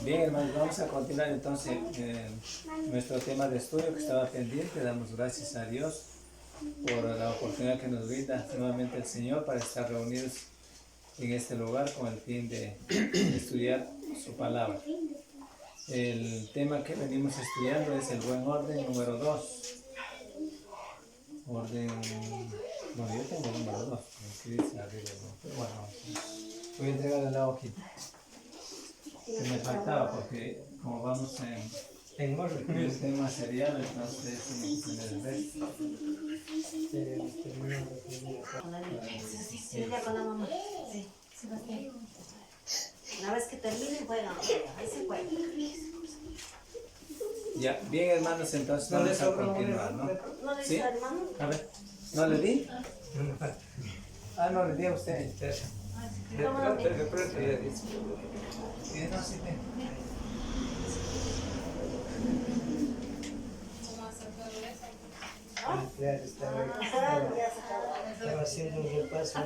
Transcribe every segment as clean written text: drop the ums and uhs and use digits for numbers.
Bien, hermanos, vamos a continuar entonces nuestro tema de estudio que estaba pendiente. Damos gracias a Dios por la oportunidad que nos brinda nuevamente el Señor para estar reunidos en este lugar con el fin de estudiar su palabra. El tema que venimos estudiando es el buen orden número 2. Orden... Bueno, yo tengo el número 2, aquí dice arriba, pero bueno, voy a entregarle la hojita que me faltaba porque como vamos en orden el tema serial, entonces tenemos que tener el resto. Sí, ya con la mamá. Sí, Sebastián. Una vez que termine, juegan. Ahí se juega. Ya, bien hermanos, entonces vamos a continuar, ¿no? ¿No le ¿Sí? dice hermano? A ver, ¿no le di? Ah, no le di a usted. Toma, Sí, no, sí tengo. Estaba haciendo un repaso.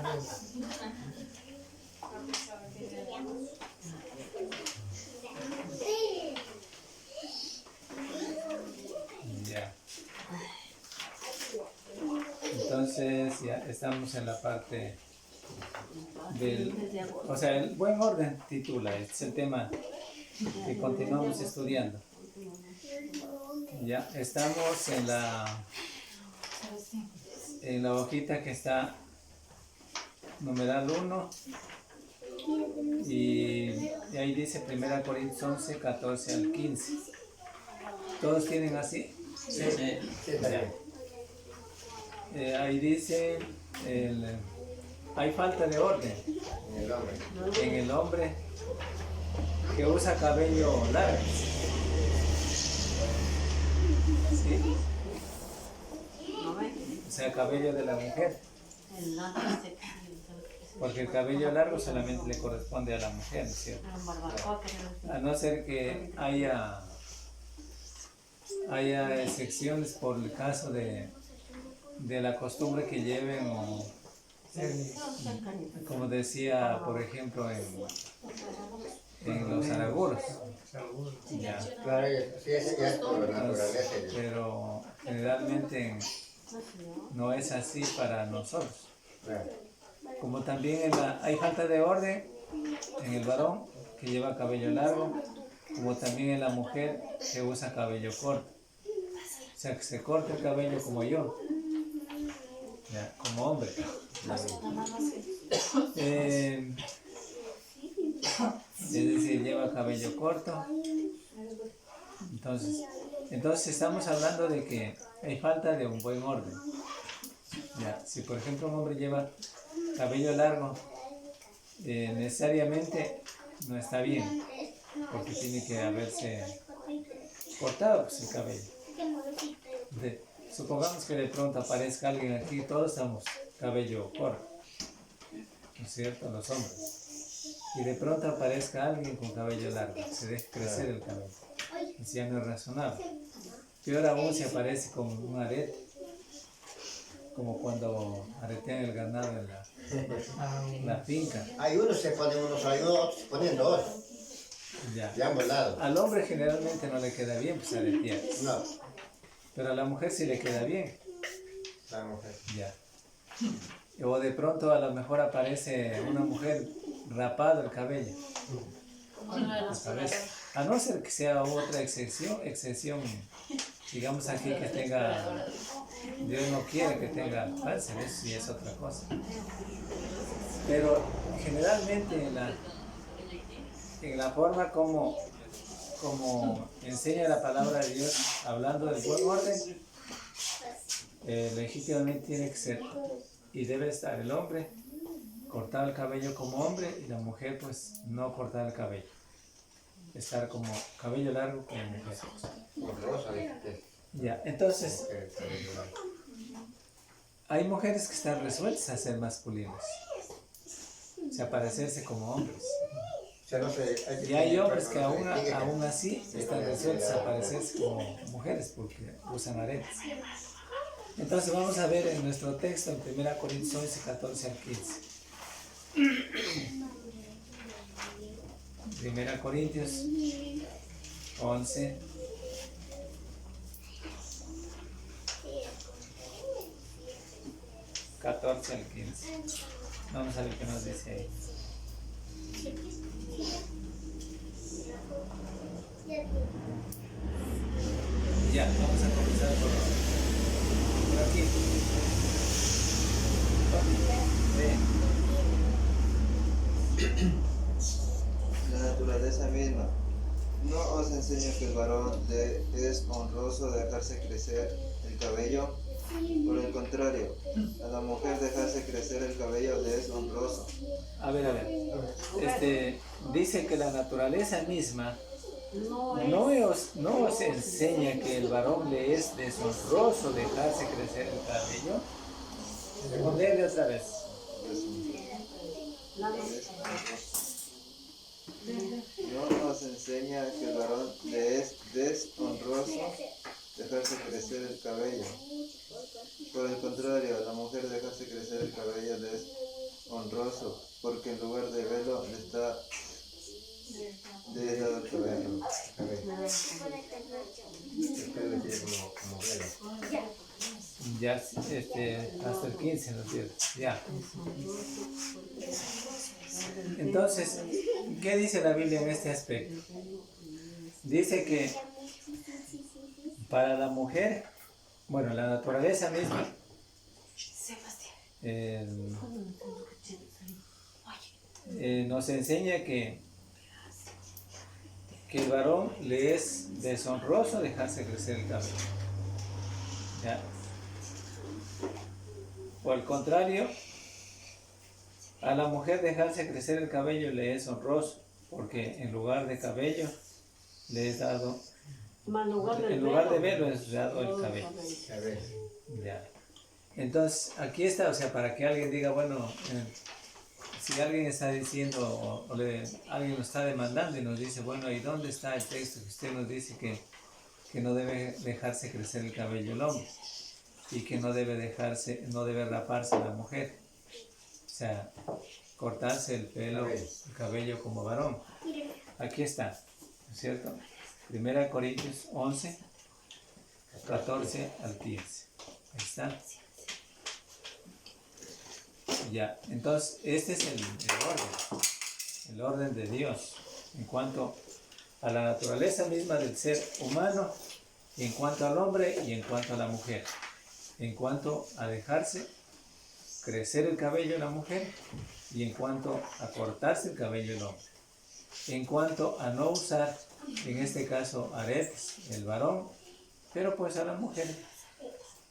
Ya. Entonces ya estamos en la parte del... O sea, el buen orden titula, este es el tema que continuamos estudiando. Ya, estamos en la hojita que está numeral 1 y ahí dice 1 Corintios 11, 14 al 15. ¿Todos tienen así? Sí, está bien. Ahí dice, hay falta de orden en el hombre que usa cabello largo. ¿Sí? O sea, cabello de la mujer. Porque el cabello largo solamente le corresponde a la mujer, ¿no es cierto? A no ser que haya excepciones por el caso de la costumbre que lleven, o como decía, por ejemplo, en los araguros. Ya. Claro, sí, ya es por la naturaleza. Pero generalmente no es así para nosotros. Como también hay falta de orden en el varón que lleva cabello largo, como también en la mujer que usa cabello corto. O sea, que se corta el cabello como yo, ya, como hombre. Es decir, lleva cabello corto. Entonces estamos hablando de que hay falta de un buen orden. Ya, si por ejemplo un hombre lleva cabello largo, necesariamente no está bien, porque tiene que haberse cortado pues, el cabello. Supongamos que de pronto aparezca alguien aquí, todos estamos cabello corto, ¿no es cierto? Los hombres. Y de pronto aparezca alguien con cabello largo, se deje crecer el cabello. Eso ya no es razonable. Peor aún si aparece con un arete, como cuando aretean el ganado en la finca. Hay unos se ponen unos ayudos, otros se ponen dos. Ya. De ambos lados. Al hombre generalmente no le queda bien pues aretear. No, Pero a la mujer sí le queda bien. la mujer. Ya. O de pronto a lo mejor aparece una mujer rapado el cabello. A no ser que sea otra excepción, digamos aquí que tenga, Dios no quiere que tenga cáncer, eso sí es otra cosa. Pero generalmente en la forma como enseña la palabra de Dios, hablando del buen orden, legítimamente tiene que ser y debe estar el hombre cortado el cabello como hombre y la mujer pues no cortar el cabello, estar como cabello largo como mujer. Con rosa, ¿viste? Ya, entonces hay mujeres que están resueltas a ser masculinas, o sea, parecerse como hombres. O sea, no sé, Y hay hombres que aún así están resueltos a parecerse como mujeres porque usan aretes. Entonces vamos a ver en nuestro texto en 1 Corintios 11, 14 al 15. 1 Corintios 11. (14 al 15). Vamos a ver qué nos dice ahí. Ya, vamos a comenzar por aquí. La naturaleza misma. ¿No os enseño que el varón es honroso dejarse crecer el cabello? Por el contrario, a la mujer dejarse crecer el cabello le es honroso. A ver. Dice que la naturaleza misma no os enseña que el varón le es deshonroso dejarse crecer el cabello. Responderle otra vez. ¿No nos enseña que el varón le es deshonroso dejarse crecer el cabello? Por el contrario, a la mujer dejarse crecer el cabello le es honroso, porque en lugar de velo le está dejado el cabello. El pelo tiene como velo. Ya, hasta el 15, ¿no es cierto? Ya. Entonces, ¿qué dice la Biblia en este aspecto? Dice que para la mujer, bueno, la naturaleza misma, nos enseña que el varón le es deshonroso dejarse crecer el cabello. ¿Ya? O al contrario, a la mujer dejarse crecer el cabello le es honroso, porque en lugar de cabello le es dado, en lugar de velo es dado el cabello. A ver. Ya. Entonces, aquí está, o sea, para que alguien diga, bueno, si alguien está diciendo alguien nos está demandando y nos dice, bueno, ¿y dónde está el texto que usted nos dice que no debe dejarse crecer el cabello el hombre y que no debe raparse la mujer? O sea, cortarse el pelo, el cabello como varón. Aquí está, ¿no es cierto? 1 Corintios 11, 14 al 15. Ahí está. Ya, entonces este es el orden de Dios en cuanto a la naturaleza misma del ser humano, en cuanto al hombre y en cuanto a la mujer, en cuanto a dejarse crecer el cabello de la mujer y en cuanto a cortarse el cabello del hombre, en cuanto a no usar, en este caso, aretes, el varón, pero pues a la mujer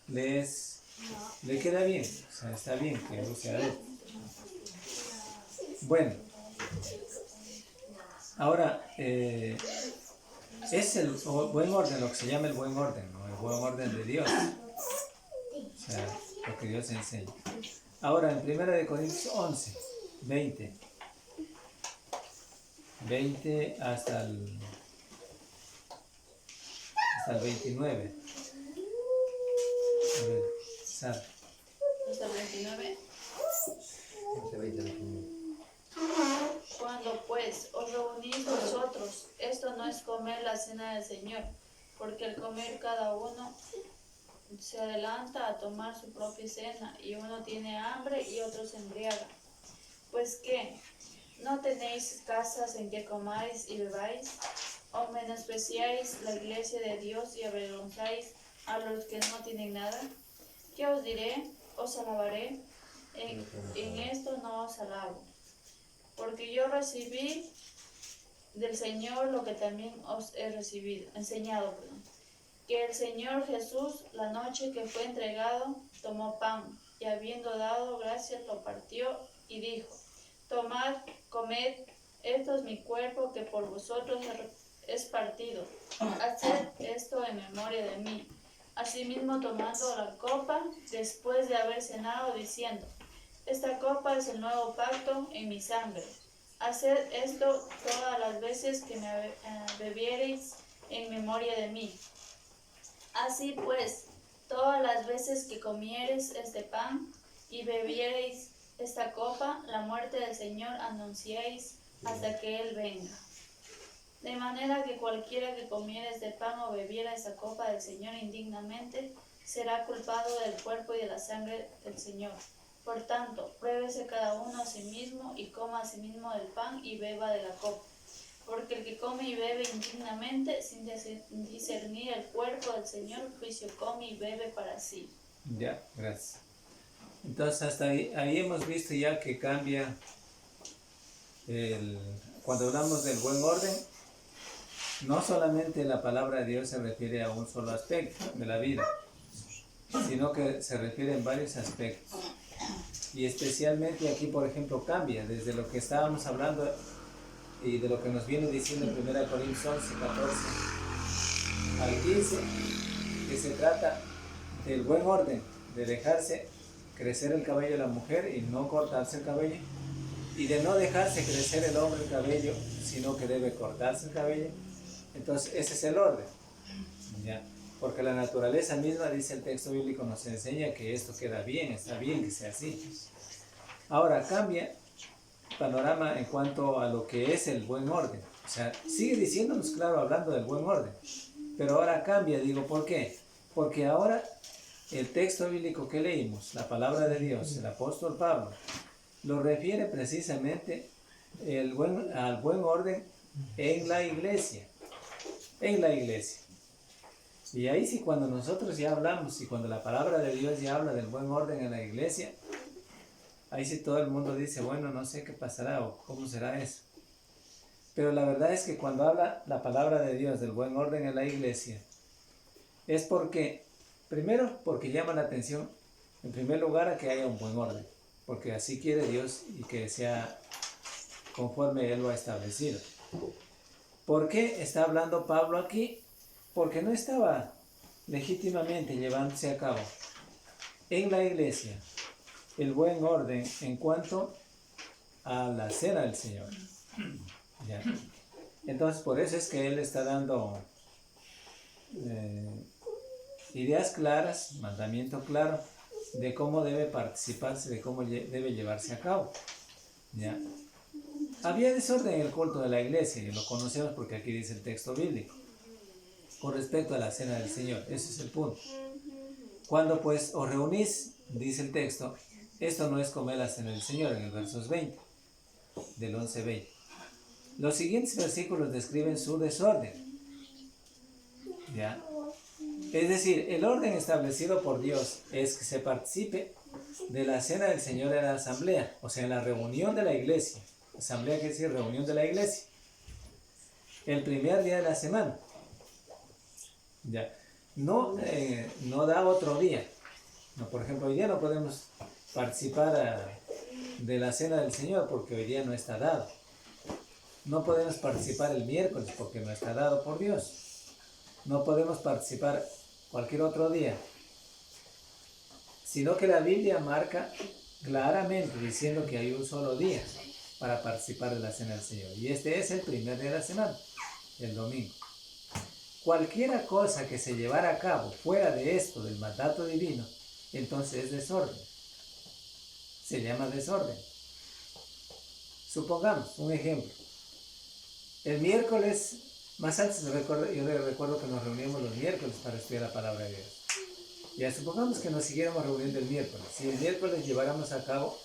le queda bien, o sea, está bien que use aretes. Bueno, ahora, es el buen orden, lo que se llama el buen orden, ¿no? El buen orden de Dios, o sea, lo que Dios enseña. Ahora, en 1 Corintios 11, 20 hasta el 29. A ver, Sara. Hasta el 29. Este 20. Cuando pues os reunís vosotros, esto no es comer la cena del Señor, porque al comer cada uno se adelanta a tomar su propia cena, y uno tiene hambre y otro se embriaga. Pues ¿qué? ¿No tenéis casas en que comáis y bebáis? ¿O menospreciáis la iglesia de Dios y avergonzáis a los que no tienen nada? ¿Qué os diré? ¿Os alabaré? En esto no os alabo. Porque yo recibí del Señor lo que también os he enseñado, que el Señor Jesús, la noche que fue entregado, tomó pan, y habiendo dado gracias lo partió y dijo: tomad, comed, esto es mi cuerpo que por vosotros es partido. Haced esto en memoria de mí. Asimismo, tomando la copa, después de haber cenado, diciendo: esta copa es el nuevo pacto en mi sangre. Haced esto todas las veces que me bebiereis en memoria de mí. Así pues, todas las veces que comiereis este pan y bebiereis esta copa, la muerte del Señor anunciéis hasta que Él venga. De manera que cualquiera que comiera este pan o bebiera esa copa del Señor indignamente, será culpado del cuerpo y de la sangre del Señor. Por tanto, pruébese cada uno a sí mismo y coma a sí mismo del pan y beba de la copa. Porque el que come y bebe indignamente, sin discernir el cuerpo del Señor, juicio come y bebe para sí. Ya, gracias. Entonces hasta ahí hemos visto ya que cambia cuando hablamos del buen orden, no solamente la palabra de Dios se refiere a un solo aspecto de la vida, sino que se refiere en varios aspectos. Y especialmente aquí, por ejemplo, cambia desde lo que estábamos hablando y de lo que nos viene diciendo en 1 Corintios 11, 14 al 15, que se trata del buen orden, de dejarse crecer el cabello de la mujer y no cortarse el cabello, y de no dejarse crecer el hombre el cabello, sino que debe cortarse el cabello. Entonces ese es el orden, ¿ya? Porque la naturaleza misma, dice el texto bíblico, nos enseña que esto queda bien, está bien que sea así. Ahora cambia el panorama en cuanto a lo que es el buen orden. O sea, sigue diciéndonos, claro, hablando del buen orden, pero ahora cambia. Digo, ¿por qué? Porque ahora el texto bíblico que leímos, la palabra de Dios, el apóstol Pablo, lo refiere precisamente al buen orden en la iglesia. En la iglesia. Y ahí sí, cuando nosotros ya hablamos y cuando la palabra de Dios ya habla del buen orden en la iglesia, ahí sí todo el mundo dice, bueno, no sé qué pasará o cómo será eso. Pero la verdad es que cuando habla la palabra de Dios del buen orden en la iglesia, es porque, primero, porque llama la atención, en primer lugar, a que haya un buen orden, porque así quiere Dios y que sea conforme Él lo ha establecido. ¿Por qué está hablando Pablo aquí? Porque no estaba legítimamente llevándose a cabo en la iglesia el buen orden en cuanto a la cena del Señor. ¿Ya? Entonces, por eso es que Él está dando ideas claras, mandamiento claro, de cómo debe participarse, de cómo debe llevarse a cabo. ¿Ya? Había desorden en el culto de la iglesia, y lo conocemos porque aquí dice el texto bíblico, con respecto a la cena del Señor. Ese es el punto. Cuando pues os reunís, dice el texto, esto no es comer la cena del Señor, en el versos 20, del 11-20. Los siguientes versículos describen su desorden. ¿Ya? Es decir, el orden establecido por Dios es que se participe de la cena del Señor en la asamblea, o sea, en la reunión de la iglesia. Asamblea quiere decir reunión de la iglesia. El primer día de la semana. Ya. No da otro día. No, por ejemplo, hoy día no podemos participar de la cena del Señor porque hoy día no está dado. No podemos participar el miércoles porque no está dado por Dios. No podemos participar cualquier otro día. Sino que la Biblia marca claramente diciendo que hay un solo día para participar de la cena del Señor. Y este es el primer día de la semana, el domingo. Cualquiera cosa que se llevara a cabo fuera de esto, del mandato divino, entonces es desorden. Se llama desorden. Supongamos, un ejemplo. El miércoles, más antes yo recuerdo que nos reuníamos los miércoles para estudiar la palabra de Dios. Ya supongamos que nos siguiéramos reuniendo el miércoles. Si el miércoles lleváramos a cabo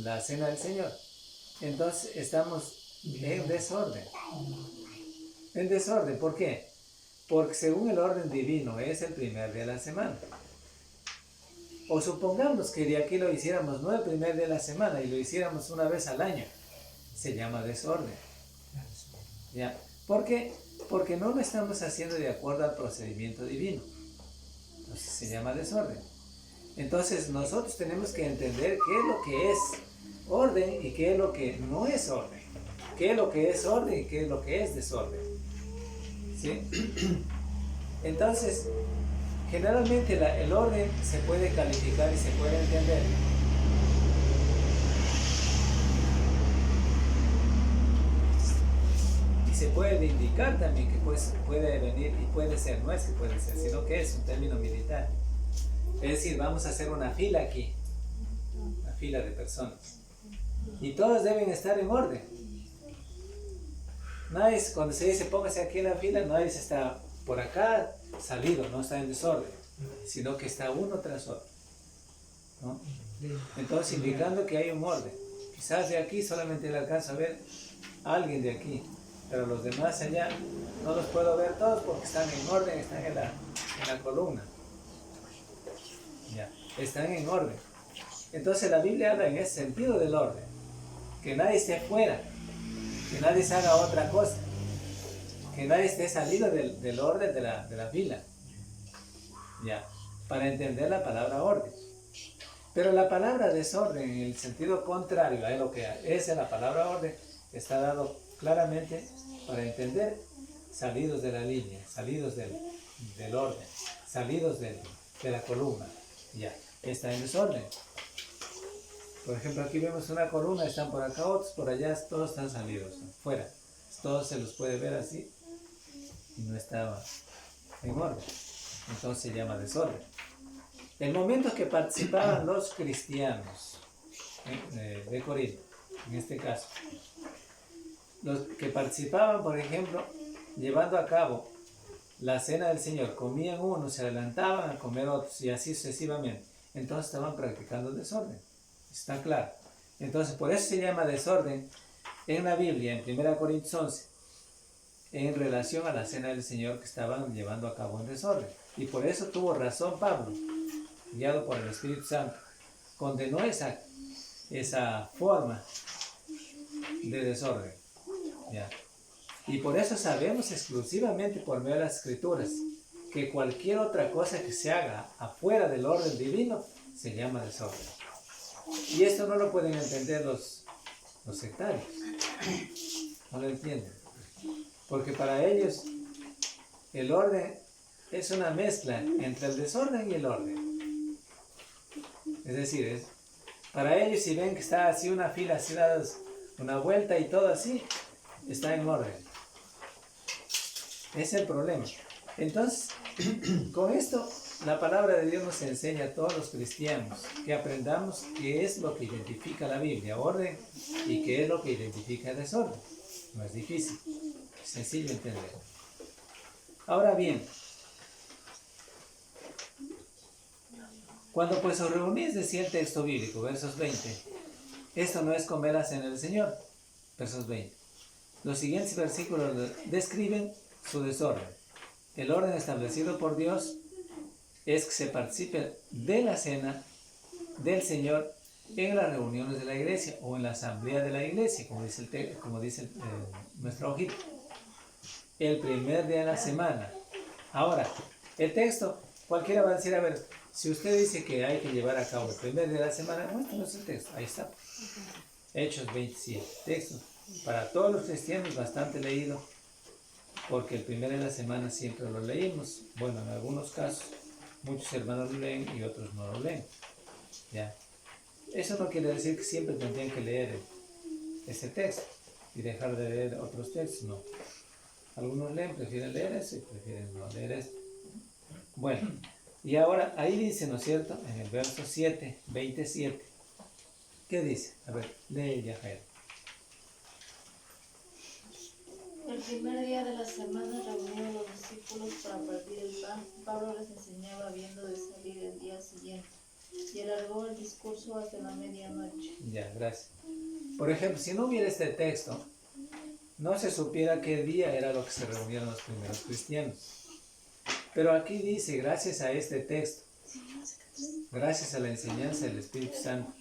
la cena del Señor, entonces estamos en desorden. En desorden, ¿por qué? Porque según el orden divino es el primer día de la semana. O supongamos que de aquí lo hiciéramos no el primer día de la semana y lo hiciéramos una vez al año. Se llama desorden. ¿Ya? ¿Por qué? Porque no lo estamos haciendo de acuerdo al procedimiento divino. Entonces se llama desorden. Entonces nosotros tenemos que entender qué es lo que es orden y qué es lo que no es orden. Qué es lo que es orden y qué es lo que es desorden. ¿Sí? Entonces, generalmente el orden se puede calificar y se puede entender y se puede indicar también que pues, puede venir y puede ser, no es que puede ser, sino que es un término militar. Es decir, vamos a hacer una fila aquí, una fila de personas, y todos deben estar en orden. Nadie, cuando se dice póngase aquí en la fila, nadie está por acá salido, no está en desorden, sino que está uno tras otro, ¿no? Entonces indicando que hay un orden. Quizás de aquí solamente le alcanza a ver a alguien de aquí, pero los demás allá no los puedo ver todos porque están en orden, están en la columna. Ya, están en orden. Entonces la Biblia habla en ese sentido del orden, que nadie esté afuera, que nadie se haga otra cosa, que nadie esté salido del orden de la fila, ya, para entender la palabra orden. Pero la palabra desorden, en el sentido contrario a lo que es la palabra orden, está dado claramente para entender salidos de la línea, salidos del orden, salidos de la columna, ya, está en desorden. Por ejemplo, aquí vemos una columna, están por acá otros, por allá todos están salidos, fuera. Todos se los puede ver así y no estaba en orden. Entonces se llama desorden. El momento que participaban los cristianos de Corinto, en este caso, los que participaban, por ejemplo, llevando a cabo la cena del Señor, comían unos, se adelantaban a comer otros y así sucesivamente. Entonces estaban practicando desorden. Está claro. Entonces, por eso se llama desorden en la Biblia, en 1 Corintios 11, en relación a la cena del Señor que estaban llevando a cabo en desorden. Y por eso tuvo razón Pablo, guiado por el Espíritu Santo. Condenó esa forma de desorden. ¿Ya? Y por eso sabemos exclusivamente por medio de las Escrituras que cualquier otra cosa que se haga afuera del orden divino se llama desorden. Y esto no lo pueden entender los sectarios. No lo entienden. Porque para ellos el orden es una mezcla entre el desorden y el orden. Es decir, para ellos si ven que está así una fila, así dadas una vuelta y todo así, está en orden. Ese es el problema. Entonces, con esto, la palabra de Dios nos enseña a todos los cristianos que aprendamos qué es lo que identifica la Biblia, orden, y qué es lo que identifica el desorden. No es difícil, es sencillo entender. Ahora bien, cuando pues os reunís, decía el texto bíblico, versos 20, esto no es comer la cena del Señor, versos 20. Los siguientes versículos describen su desorden. El orden establecido por Dios es que se participe de la cena del Señor en las reuniones de la iglesia o en la asamblea de la iglesia, como dice nuestra hojita. El primer día de la semana. Ahora, el texto, cualquiera va a decir, a ver, si usted dice que hay que llevar a cabo el primer día de la semana, muéstranos el texto, ahí está. Hechos 27, texto para todos los cristianos bastante leído, porque el primer día de la semana siempre lo leímos. Bueno, en algunos casos, muchos hermanos lo leen y otros no lo leen. ¿Ya? Eso no quiere decir que siempre tendrían que leer ese texto y dejar de leer otros textos, no. Algunos prefieren leer eso y prefieren no leer esto. Bueno, y ahora ahí dice, ¿no es cierto? En el verso 7, 27. ¿Qué dice? A ver, lee Yajael. El primer día de la semana reunieron los discípulos para partir el pan. Pablo les enseñaba habiendo de salir el día siguiente y alargó el discurso hasta la medianoche. Ya, gracias. Por ejemplo, si no hubiera este texto, no se supiera qué día era lo que se reunieron los primeros cristianos. Pero aquí dice, gracias a este texto, gracias a la enseñanza del Espíritu Santo,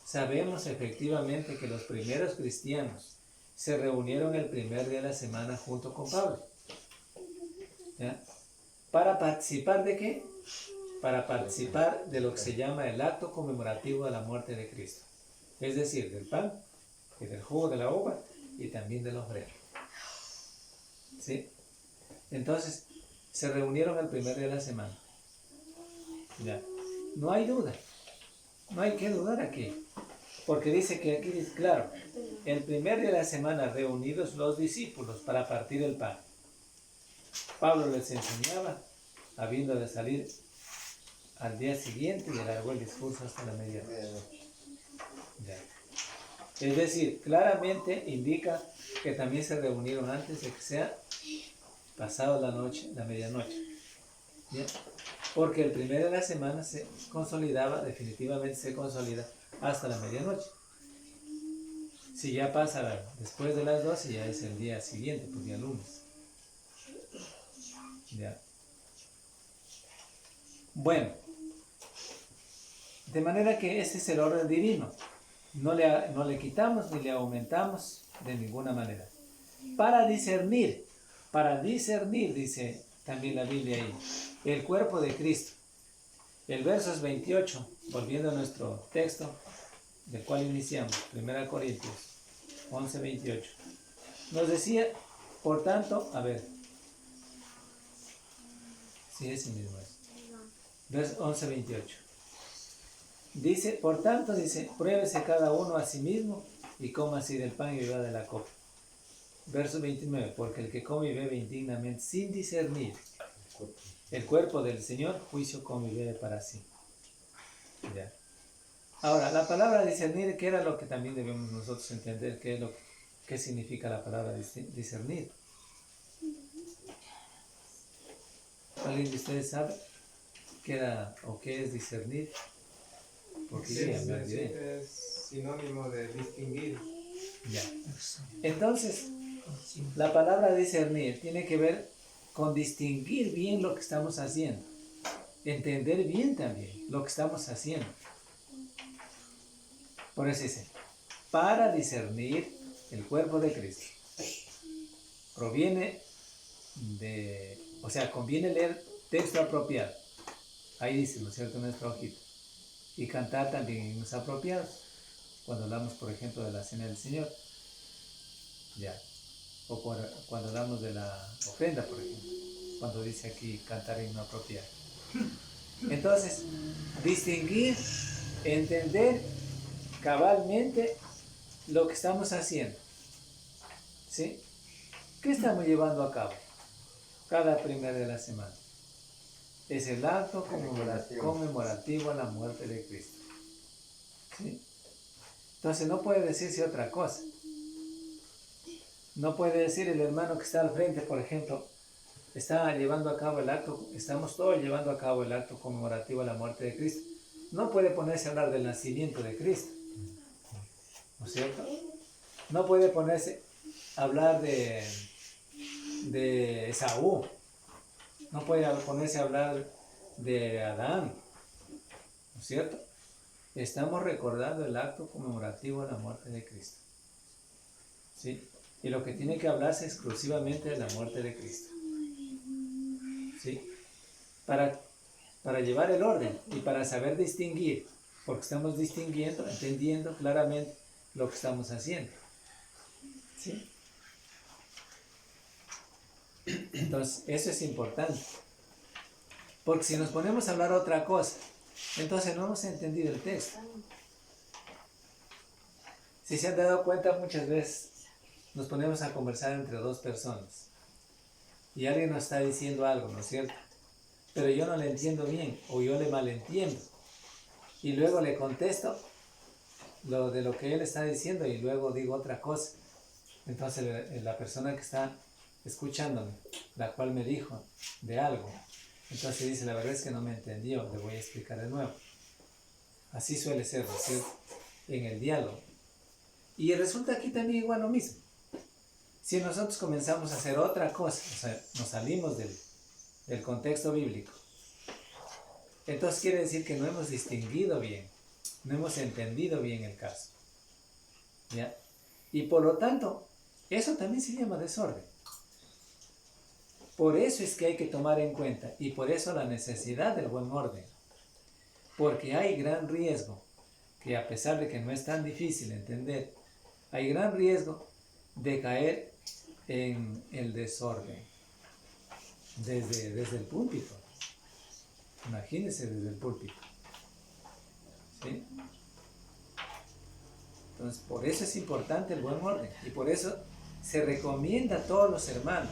sabemos efectivamente que los primeros cristianos se reunieron el primer día de la semana junto con Pablo. ¿Ya? ¿Para participar de qué? Para participar de lo que se llama el acto conmemorativo de la muerte de Cristo. Es decir, del pan y del jugo de la uva y también del obrero. ¿Sí? Entonces, se reunieron el primer día de la semana. ¿Ya? No hay duda. No hay que dudar aquí. Porque dice que aquí dice, claro, el primer día de la semana reunidos los discípulos para partir el pan. Pablo les enseñaba, habiendo de salir al día siguiente y alargó el discurso hasta la medianoche. Es decir, claramente indica que también se reunieron antes de que sea pasado la noche, la medianoche. ¿Bien? Porque el primero de la semana se consolidaba, definitivamente se consolida hasta la medianoche. Si ya pasa después de las 12, ya es el día siguiente, pues día lunes. Ya. Bueno, de manera que ese es el orden divino. No le quitamos ni le aumentamos de ninguna manera. Para discernir, dice también la Biblia ahí, el cuerpo de Cristo. El verso es 28, volviendo a nuestro texto, del cual iniciamos, 1 Corintios 11, 28. Nos decía, por tanto, a ver, sí, ese mismo es. Verso 11, 28. Dice, por tanto, pruébese cada uno a sí mismo y coma así del pan y beba de la copa. Verso 29, porque el que come y bebe indignamente sin discernir el cuerpo del Señor, juicio come y bebe para sí. Ya. Ahora, la palabra discernir, ¿qué era lo que también debemos nosotros entender? ¿Qué significa la palabra discernir? ¿Alguien de ustedes sabe qué era o qué es discernir? Porque yo ya me olvidé. Es sinónimo de distinguir. Ya. Entonces, la palabra discernir tiene que ver con distinguir bien lo que estamos haciendo. Entender bien también lo que estamos haciendo. Por eso dice, para discernir el cuerpo de Cristo. Proviene de, o sea, conviene leer texto apropiado. Ahí dice, ¿no es cierto?, nuestra hojita. Y cantar también himnos apropiados. Cuando hablamos, por ejemplo, de la cena del Señor. Ya. O cuando hablamos de la ofrenda, por ejemplo. Cuando dice aquí cantar himno apropiado. Entonces, distinguir, entender cabalmente lo que estamos haciendo. ¿Sí? ¿Qué estamos llevando a cabo? Cada primera de la semana. Es el acto conmemorativo a la muerte de Cristo. ¿Sí? Entonces no puede decirse otra cosa. No puede decir el hermano que está al frente, por ejemplo, está llevando a cabo el acto, estamos todos llevando a cabo el acto conmemorativo a la muerte de Cristo. No puede ponerse a hablar del nacimiento de Cristo. ¿No es cierto? No puede ponerse a hablar de Esaú. No puede ponerse a hablar de Adán, ¿no es cierto? Estamos recordando el acto conmemorativo a la muerte de Cristo. ¿Sí? Y lo que tiene que hablarse exclusivamente de la muerte de Cristo. ¿Sí? Para llevar el orden y para saber distinguir, porque estamos distinguiendo, entendiendo claramente lo que estamos haciendo. ¿Sí? Entonces, eso es importante. Porque si nos ponemos a hablar otra cosa, entonces no hemos entendido el texto. Si se han dado cuenta, muchas veces nos ponemos a conversar entre dos personas y alguien nos está diciendo algo, ¿no es cierto? Pero yo no le entiendo bien o yo le malentiendo y luego le contesto de lo que él está diciendo y luego digo otra cosa. Entonces la persona que está escuchándome, la cual me dijo de algo, entonces dice, la verdad es que no me entendió, le voy a explicar de nuevo. Así suele ser, ¿no es cierto?, en el diálogo. Y resulta aquí también igual lo mismo. Si nosotros comenzamos a hacer otra cosa, o sea, nos salimos del contexto bíblico, entonces quiere decir que no hemos distinguido bien, no hemos entendido bien el caso. ¿Ya? Y por lo tanto, eso también se llama desorden. Por eso es que hay que tomar en cuenta, y por eso la necesidad del buen orden. Porque hay gran riesgo, que a pesar de que no es tan difícil entender, hay gran riesgo de caer en el desorden. Desde el púlpito. Imagínense desde el púlpito. ¿Sí? Entonces, por eso es importante el buen orden. Y por eso se recomienda a todos los hermanos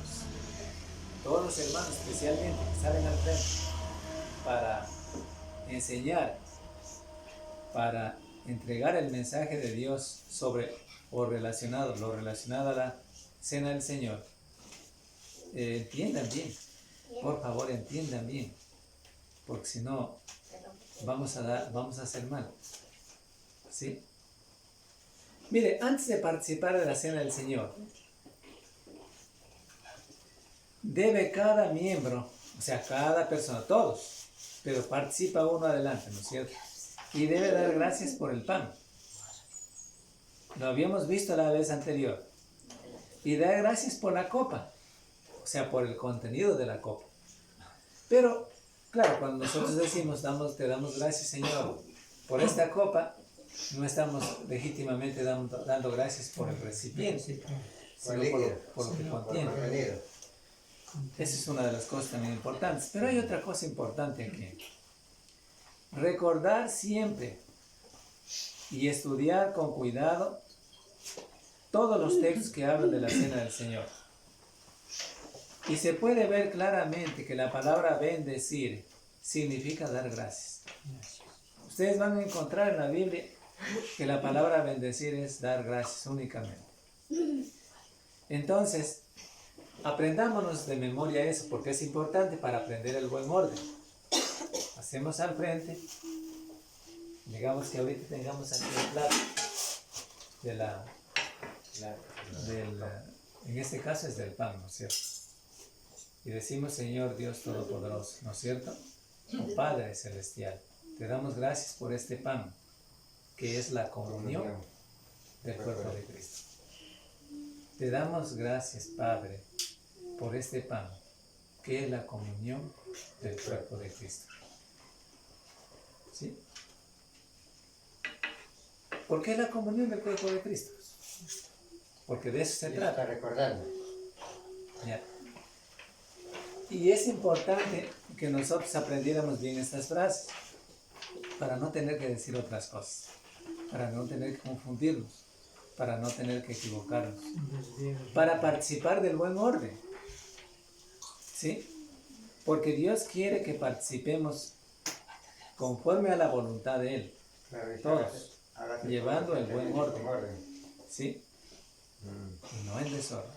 especialmente que salen al frente para enseñar, para entregar el mensaje de Dios sobre lo relacionado cena del Señor, entiendan bien, por favor entiendan bien, porque si no vamos a hacer mal, ¿sí? Mire, antes de participar de la cena del Señor, debe cada miembro, o sea, cada persona, todos, pero participa uno adelante, ¿no es cierto? Y debe dar gracias por el pan. Lo habíamos visto la vez anterior. Y dar gracias por la copa, o sea, por el contenido de la copa. Pero, claro, cuando nosotros decimos, te damos gracias, Señor, por esta copa, no estamos legítimamente dando gracias por el recipiente, sino por lo que contiene. Esa es una de las cosas también importantes. Pero hay otra cosa importante aquí. Recordar siempre y estudiar con cuidado todos los textos que hablan de la cena del Señor. Y se puede ver claramente que la palabra bendecir significa dar gracias. Ustedes van a encontrar en la Biblia que la palabra bendecir es dar gracias únicamente. Entonces, aprendámonos de memoria eso, porque es importante para aprender el buen orden. Hacemos al frente, digamos que ahorita tengamos aquí el plato en este caso es del pan, ¿no es cierto? Y decimos, Señor Dios Todopoderoso, ¿no es cierto? Oh Padre Celestial, te damos gracias por este pan, que es la comunión del cuerpo de Cristo. Te damos gracias, Padre, por este pan, que es la comunión del cuerpo de Cristo. ¿Sí? ¿Por qué la comunión del cuerpo de Cristo? Porque de eso se trata. Recordando. Ya. Y es importante que nosotros aprendiéramos bien estas frases para no tener que decir otras cosas, para no tener que confundirnos, para no tener que equivocarnos, para participar del buen orden. ¿Sí? Porque Dios quiere que participemos conforme a la voluntad de Él, todos, llevando el buen orden. ¿Sí? Y no en desorden.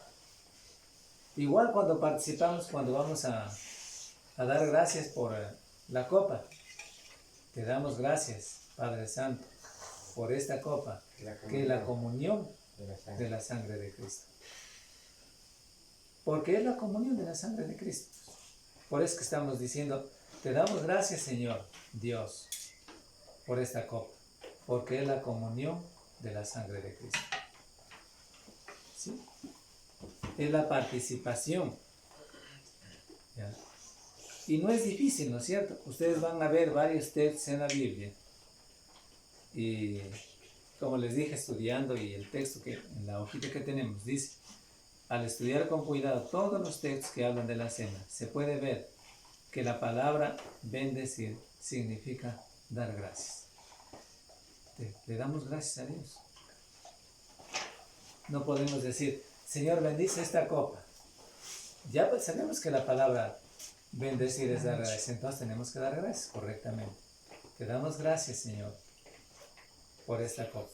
Igual cuando participamos, cuando vamos a dar gracias por la copa, te damos gracias, Padre Santo, por esta copa, que es la comunión de la sangre de Cristo. Porque es la comunión de la sangre de Cristo. Por eso que estamos diciendo, te damos gracias, Señor Dios, por esta copa, porque es la comunión de la sangre de Cristo. ¿Sí? Es la participación. ¿Ya? Y no es difícil, ¿no es cierto? Ustedes van a ver varios textos en la Biblia. Y como les dije, estudiando, y el texto que en la hojita que tenemos dice, al estudiar con cuidado todos los textos que hablan de la cena, se puede ver que la palabra bendecir significa dar gracias. Le damos gracias a Dios. No podemos decir, Señor, bendice esta copa. Ya pues sabemos que la palabra bendecir es dar gracias, entonces tenemos que dar gracias correctamente. Te damos gracias, Señor, por esta copa,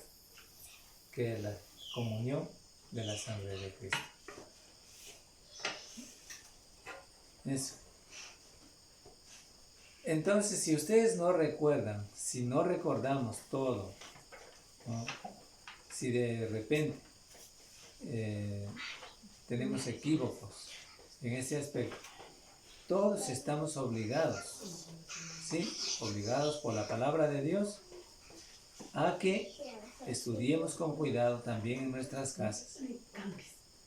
que es la comunión de la sangre de Cristo. Eso. Entonces, si ustedes no recuerdan, si no recordamos todo, ¿no? Si de repente tenemos equívocos en ese aspecto, todos estamos obligados, ¿sí? Obligados por la palabra de Dios a que estudiemos con cuidado también en nuestras casas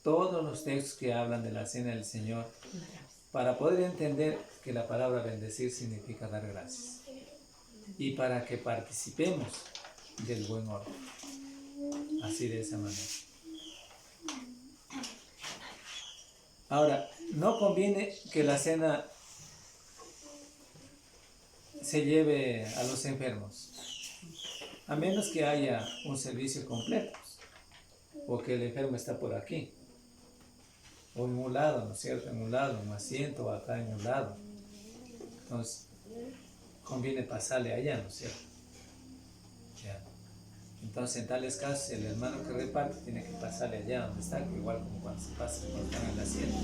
todos los textos que hablan de la cena del Señor, para poder entender que la palabra bendecir significa dar gracias y para que participemos del buen orden. Así, de esa manera. Ahora, no conviene que la cena se lleve a los enfermos, a menos que haya un servicio completo, o que el enfermo está por aquí, o en un lado, ¿no es cierto? En un lado, un asiento, o acá en un lado. Entonces, conviene pasarle allá, ¿no es cierto? Ya. Entonces, en tales casos, el hermano que reparte tiene que pasarle allá donde está, igual como cuando se pasa cuando están en la cena.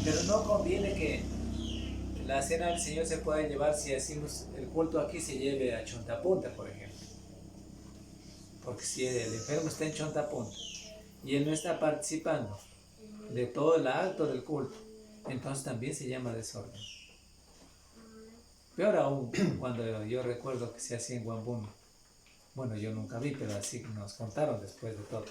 Pero no conviene que la cena del Señor se pueda llevar, si decimos el culto aquí, se lleve a Chontapunta, por ejemplo. Porque si el enfermo está en Chontapunta y él no está participando de todo el acto del culto, entonces también se llama desorden. Peor aún, cuando yo recuerdo que se hacía en Guambún, bueno, yo nunca vi, pero así nos contaron después de todo,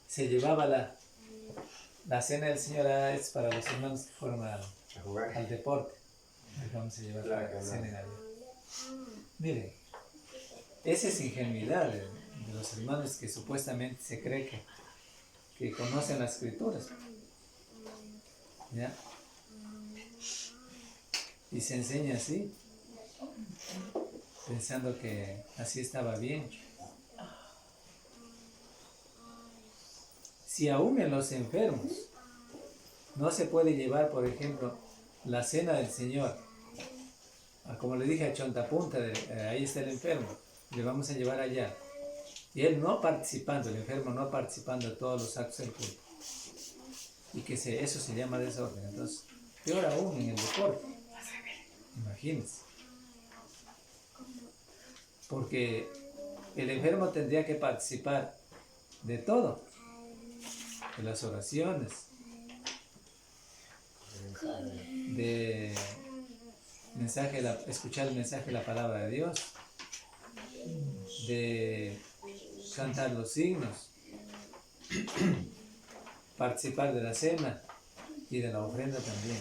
se llevaba la cena del Señor es para los hermanos que fueron A jugar. al deporte. Vamos a llevar la cena en Navidad. Miren, esa es ingenuidad de los hermanos que supuestamente se cree que conocen las escrituras. ¿Ya? Y se enseña así, pensando que así estaba bien. Si aún en los enfermos no se puede llevar, por ejemplo, la cena del Señor, como le dije a Chontapunta, ahí está el enfermo, le vamos a llevar allá. Y él no participando, el enfermo no participando de todos los actos del culto. Y que eso se llama desorden. Entonces, peor aún en el deporte. Imagínense. Porque el enfermo tendría que participar de todo. De las oraciones. De escuchar el mensaje de la palabra de Dios. De cantar los signos. Participar de la cena y de la ofrenda también.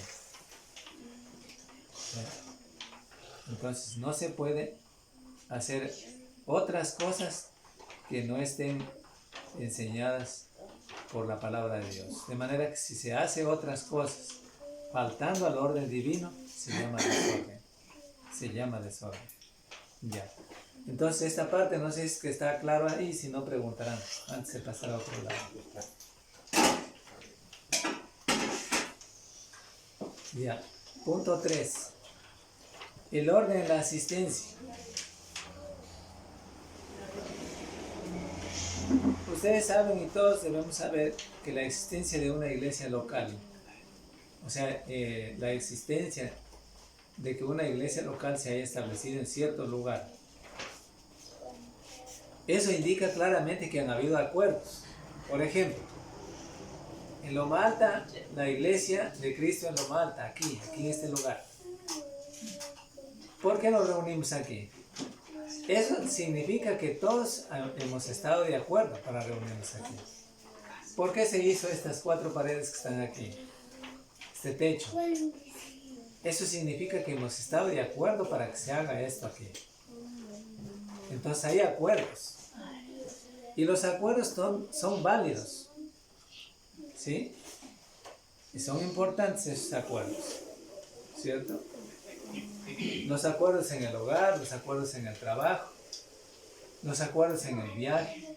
Entonces no se puede hacer otras cosas que no estén enseñadas por la palabra de Dios. De manera que si se hace otras cosas faltando al orden divino, se llama desorden. Se llama desorden. Ya. Entonces esta parte no sé si es que está claro ahí, si no preguntarán antes de pasar a otro lado. Ya. Punto 3. El orden en la asistencia. Ustedes saben y todos debemos saber que la existencia de una iglesia local, o sea, la existencia de que una iglesia local se haya establecido en cierto lugar, eso indica claramente que han habido acuerdos. Por ejemplo, en Loma Alta, la iglesia de Cristo en Loma Alta, aquí en este lugar. ¿Por qué nos reunimos aquí? Eso significa que todos hemos estado de acuerdo para reunirnos aquí. ¿Por qué se hizo estas 4 paredes que están aquí? Este techo. Eso significa que hemos estado de acuerdo para que se haga esto aquí. Entonces hay acuerdos. Y los acuerdos son válidos. ¿Sí? Y son importantes esos acuerdos. ¿Cierto? Los acuerdos en el hogar, los acuerdos en el trabajo, los acuerdos en el viaje,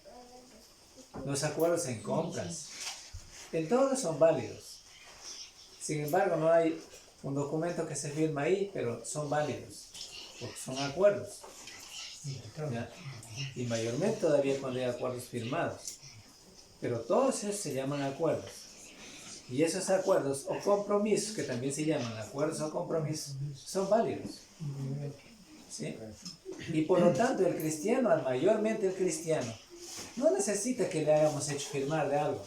los acuerdos en compras. En todos son válidos. Sin embargo, no hay un documento que se firma ahí, pero son válidos, porque son acuerdos. ¿Ya? Y mayormente todavía cuando hay acuerdos firmados. Pero todos esos se llaman acuerdos. Y esos acuerdos o compromisos, que también se llaman acuerdos o compromisos, son válidos. ¿Sí? Y por lo tanto el cristiano, mayormente el cristiano, no necesita que le hayamos hecho firmar de algo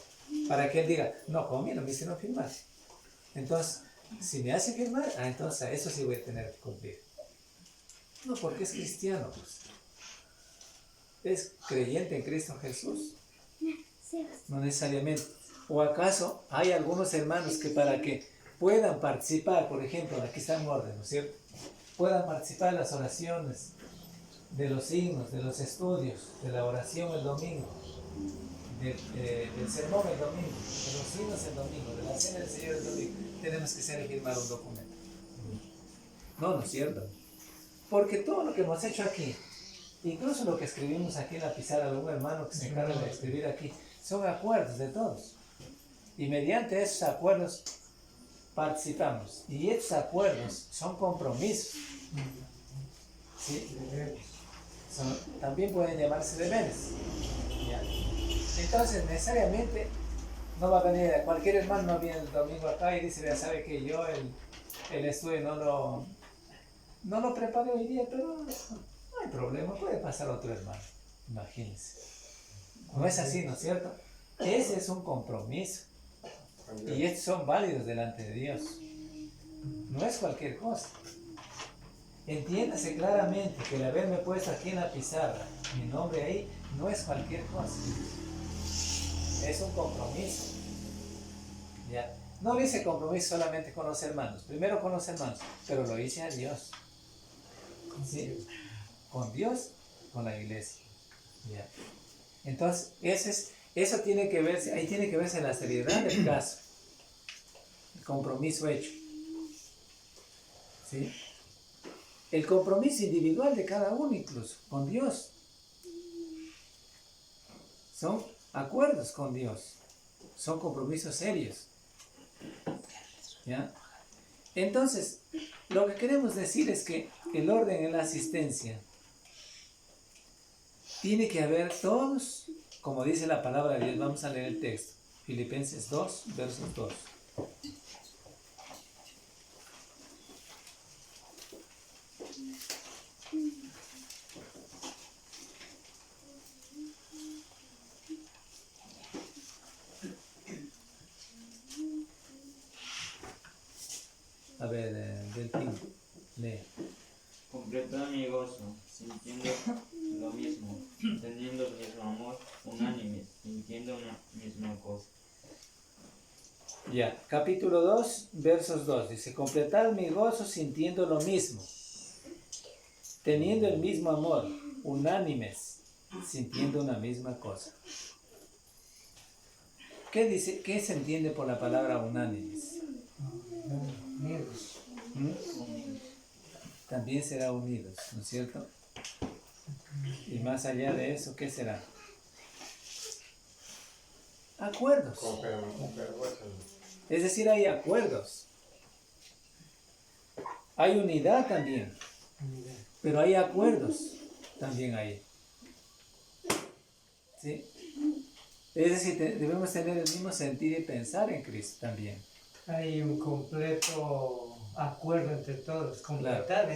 para que él diga, no, conmigo no me hicieron firmar. Entonces, si me hace firmar, entonces a eso sí voy a tener que cumplir. No, porque es cristiano, pues. Es creyente en Cristo Jesús. No necesariamente. ¿O acaso hay algunos hermanos que para que puedan participar, por ejemplo, aquí está en orden, ¿no es cierto? Puedan participar en las oraciones, de los signos, de los estudios, de la oración el domingo, del sermón el domingo, de los signos el domingo, de la cena del Señor el domingo, tenemos que hacer y firmar un documento? No, ¿no es cierto? Porque todo lo que hemos hecho aquí, incluso lo que escribimos aquí en la pizarra de un hermano que se encarga de escribir aquí, son acuerdos de todos. Y mediante esos acuerdos participamos. Y esos acuerdos son compromisos. ¿Sí? también pueden llamarse deberes. ¿Ya? Entonces, necesariamente, no va a venir, cualquier hermano no viene el domingo acá y dice, ya sabe que yo el estudio no lo preparé hoy día, pero no hay problema, puede pasar otro hermano. Imagínense. No es así, ¿no es cierto? Ese es un compromiso. Y estos son válidos delante de Dios. No es cualquier cosa. Entiéndase claramente que el haberme puesto aquí en la pizarra, mi nombre ahí, no es cualquier cosa. Es un compromiso. ¿Ya? No lo hice compromiso solamente con los hermanos. Primero con los hermanos, pero lo hice a Dios. ¿Sí? Con Dios, con la iglesia. ¿Ya? Entonces, eso tiene que verse, ahí tiene que verse la seriedad del caso. El compromiso hecho. ¿Sí? El compromiso individual de cada uno incluso, con Dios. Son acuerdos con Dios. Son compromisos serios. ¿Ya? Entonces, lo que queremos decir es que el orden en la asistencia tiene que haber todos, como dice la palabra de Dios. Vamos a leer el texto. Filipenses 2, versos 2. A ver, del tiempo. Lee. Completad mi gozo, sintiendo lo mismo, teniendo el mismo amor, unánimes, sintiendo una misma cosa. Ya, capítulo 2, versos 2. Dice, completad mi gozo sintiendo lo mismo, teniendo el mismo amor, unánimes, sintiendo una misma cosa. ¿Qué dice? ¿Qué se entiende por la palabra unánimes? Unidos. También será unidos, ¿no es cierto? Y más allá de eso, ¿qué será? Acuerdos. Es decir, hay acuerdos. Hay unidad también. Pero hay acuerdos también ahí. ¿Sí? Es decir, debemos tener el mismo sentir y pensar en Cristo también. Hay un completo acuerdo entre todos, completar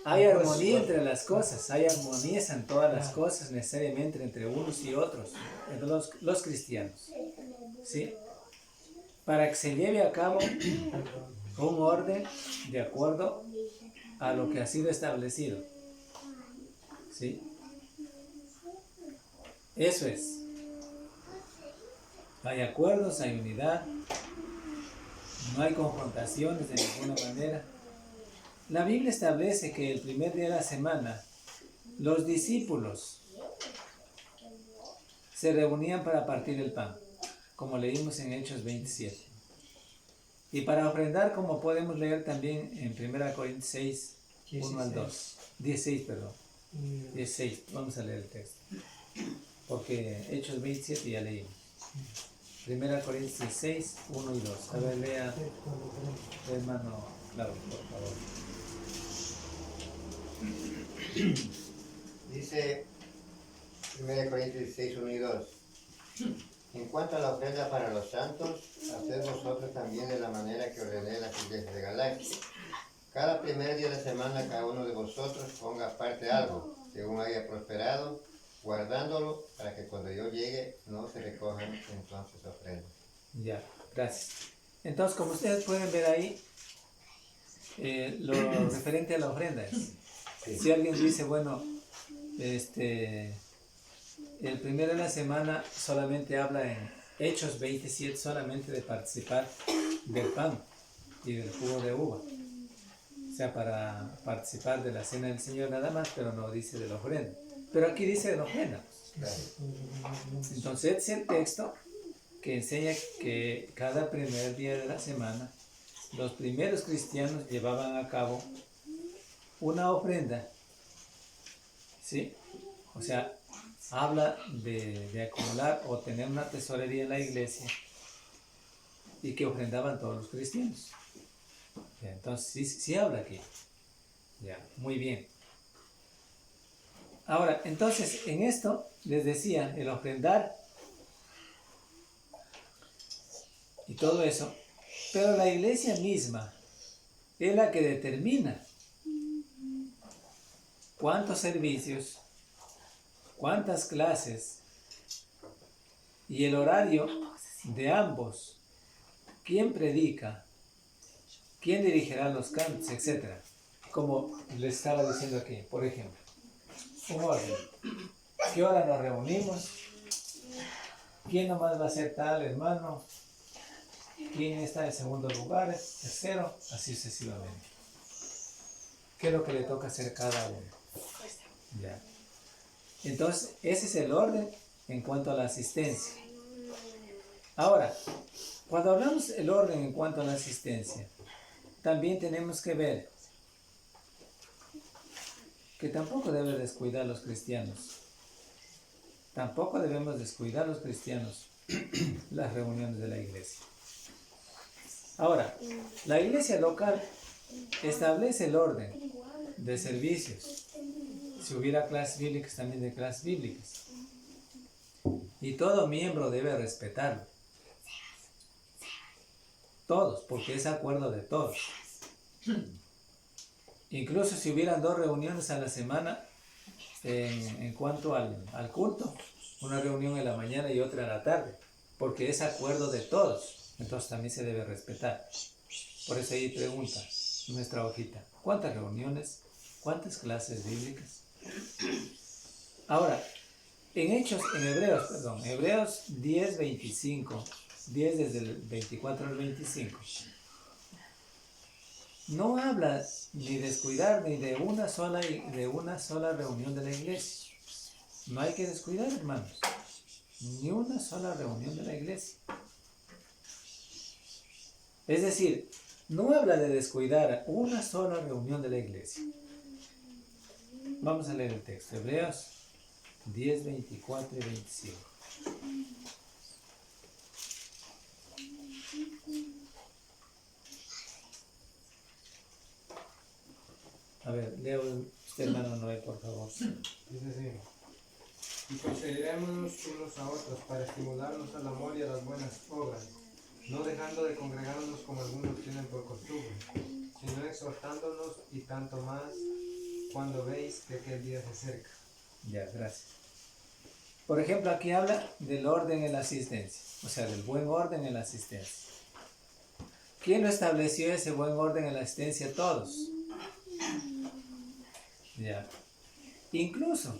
Hay armonía entre las cosas, hay armonías en todas las cosas necesariamente entre unos y otros, entre los cristianos. ¿Sí? Para que se lleve a cabo un orden de acuerdo a lo que ha sido establecido. ¿Sí? Eso es. Hay acuerdos, hay unidad, no hay confrontaciones de ninguna manera. La Biblia establece que el primer día de la semana los discípulos se reunían para partir el pan, como leímos en Hechos 27. Y para ofrendar, como podemos leer también en 1 Corintios 6, 1 al 2. 16, perdón. 16, vamos a leer el texto. Porque Hechos 27 ya leímos. 1 Corintios 16, 1 y 2. A ver, lea, hermano Claudio, por favor. Dice 1 Corintios 16, 1 y 2. En cuanto a la ofrenda para los santos, haced vosotros también de la manera que ordené las iglesias de Galacia. Cada primer día de semana cada uno de vosotros ponga aparte algo, según haya prosperado, guardándolo para que cuando yo llegue no se recojan entonces ofrendas. Ya, gracias. Entonces, como ustedes pueden ver ahí, lo referente a la ofrenda es, si alguien dice, bueno, el primero de la semana solamente habla en Hechos 27 solamente de participar del pan y del jugo de uva. O sea, para participar de la cena del Señor nada más, pero no dice de la ofrenda. Pero aquí dice de la ofrenda. Entonces, es el texto que enseña que cada primer día de la semana los primeros cristianos llevaban a cabo una ofrenda. ¿Sí? O sea, habla de acumular o tener una tesorería en la iglesia y que ofrendaban todos los cristianos. Entonces, sí habla aquí. Ya, muy bien. Ahora, entonces, en esto les decía, el ofrendar y todo eso, pero la iglesia misma es la que determina cuántos servicios, cuántas clases y el horario de ambos, quién predica, quién dirigirá los cantos, etc. Como les estaba diciendo aquí, por ejemplo, un orden. ¿Qué hora nos reunimos? ¿Quién nomás va a ser tal hermano? ¿Quién está en segundo lugar? Tercero, así sucesivamente. ¿Qué es lo que le toca hacer cada uno? Ya. Entonces, ese es el orden en cuanto a la asistencia. Ahora, cuando hablamos del orden en cuanto a la asistencia, también tenemos que ver que tampoco deben descuidar los cristianos. Tampoco debemos descuidar los cristianos las reuniones de la iglesia. Ahora, la iglesia local establece el orden de servicios. Si hubiera clases bíblicas, también de clases bíblicas. Y todo miembro debe respetarlo. Todos, porque es acuerdo de todos. Incluso si hubieran 2 reuniones a la semana en cuanto al culto, una reunión en la mañana y otra en la tarde, porque es acuerdo de todos, entonces también se debe respetar. Por eso ahí pregunta nuestra hojita, ¿cuántas reuniones? ¿Cuántas clases bíblicas? Ahora, Hebreos 10, 25, 10 desde el 24 al 25. No habla ni descuidar ni de una sola reunión de la iglesia. No hay que descuidar, hermanos, ni una sola reunión de la iglesia. Es decir, no habla de descuidar una sola reunión de la iglesia. Vamos a leer el texto, Hebreos 10, 24 y 25. A ver, leo usted, hermano Noé, por favor. Dice así: y considerémonos unos a otros para estimularnos al amor y a las buenas obras, no dejando de congregarnos como algunos tienen por costumbre, sino exhortándonos, y tanto más cuando veis que aquel día se acerca. Ya, gracias. Por ejemplo, aquí habla del orden en la asistencia, o sea, del buen orden en la asistencia. ¿Quién lo estableció ese buen orden en la asistencia? Todos. Ya. Incluso